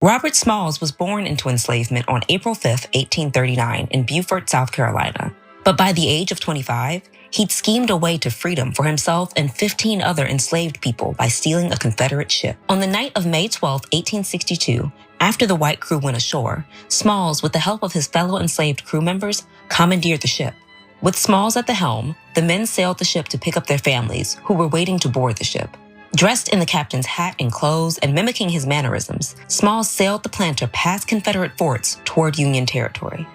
Robert Smalls was born into enslavement on April 5, 1839 in Beaufort, South Carolina. But by the age of 25, he'd schemed a way to freedom for himself and 15 other enslaved people by stealing a Confederate ship. On the night of May 12, 1862, after the white crew went ashore, Smalls, with the help of his fellow enslaved crew members, commandeered the ship. With Smalls at the helm, the men sailed the ship to pick up their families, who were waiting to board the ship. Dressed in the captain's hat and clothes and mimicking his mannerisms, Smalls sailed the planter past Confederate forts toward Union territory.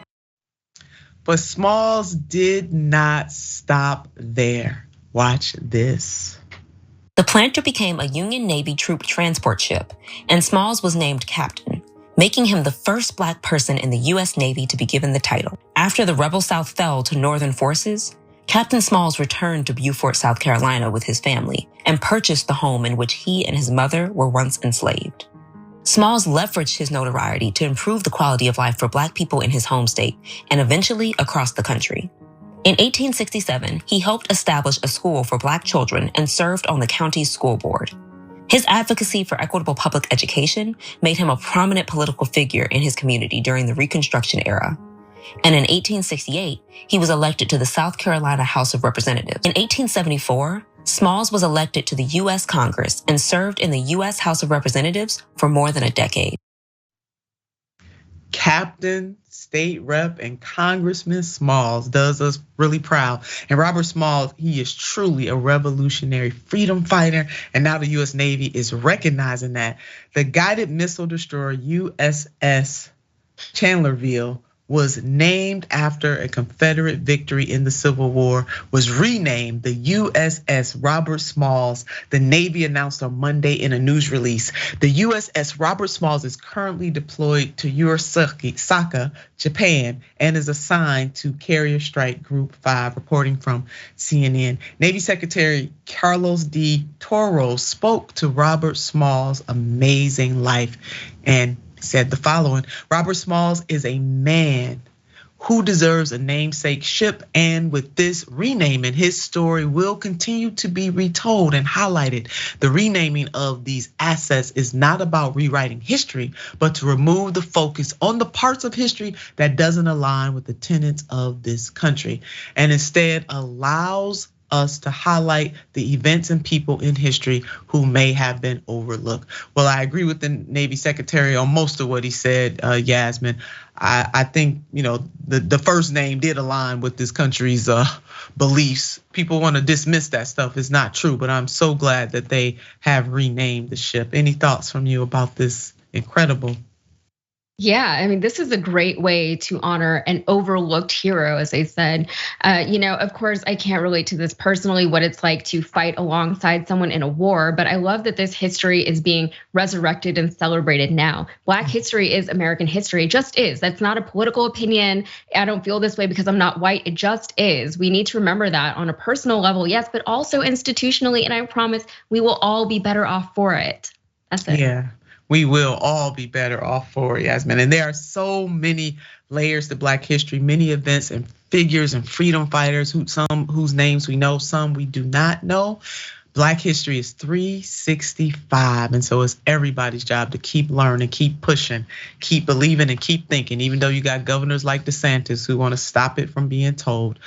But Smalls did not stop there. Watch this. The planter became a Union Navy troop transport ship, and Smalls was named captain, making him the first Black person in the U.S. Navy to be given the title. After the rebel South fell to Northern forces, Captain Smalls returned to Beaufort, South Carolina with his family and purchased the home in which he and his mother were once enslaved. Smalls leveraged his notoriety to improve the quality of life for Black people in his home state and eventually across the country. In 1867, he helped establish a school for Black children and served on the county's school board. His advocacy for equitable public education made him a prominent political figure in his community during the Reconstruction era. And in 1868, he was elected to the South Carolina House of Representatives. In 1874, Smalls was elected to the U.S. Congress and served in the U.S. House of Representatives for more than a decade. Captain, State Rep, and Congressman Smalls does us really proud. And Robert Smalls, he is truly a revolutionary freedom fighter. And now the US Navy is recognizing that. The guided missile destroyer USS Chancellorsville was named after a Confederate victory in the Civil War, was renamed the USS Robert Smalls. The Navy announced on Monday in a news release. The USS Robert Smalls is currently deployed to Osaka, Japan, and is assigned to Carrier Strike Group 5, reporting from CNN. Navy Secretary Carlos D. Toro spoke to Robert Smalls' amazing life and said the following: Robert Smalls is a man who deserves a namesake ship, and with this renaming, his story will continue to be retold and highlighted. The renaming of these assets is not about rewriting history, but to remove the focus on the parts of history that doesn't align with the tenets of this country, and instead allows us to highlight the events and people in history who may have been overlooked. Well, I agree with the Navy Secretary on most of what he said, Yasmin. I think, the first name did align with this country's beliefs. People want to dismiss that stuff. It's not true, but I'm so glad that they have renamed the ship. Any thoughts from you about this incredible? Yeah, I mean, this is a great way to honor an overlooked hero, as I said. Of course, I can't relate to this personally, what it's like to fight alongside someone in a war, but I love that this history is being resurrected and celebrated now. Black history is American history, it just is. That's not a political opinion. I don't feel this way because I'm not white, it just is. We need to remember that on a personal level, yes, but also institutionally, and I promise we will all be better off for it. That's it. Yeah. We will all be better off for it, Yasmin. And there are so many layers to Black history, many events and figures and freedom fighters, some whose names we know, some we do not know. Black history is 365. And so it's everybody's job to keep learning, keep pushing, keep believing, and keep thinking, even though you got governors like DeSantis who want to stop it from being told.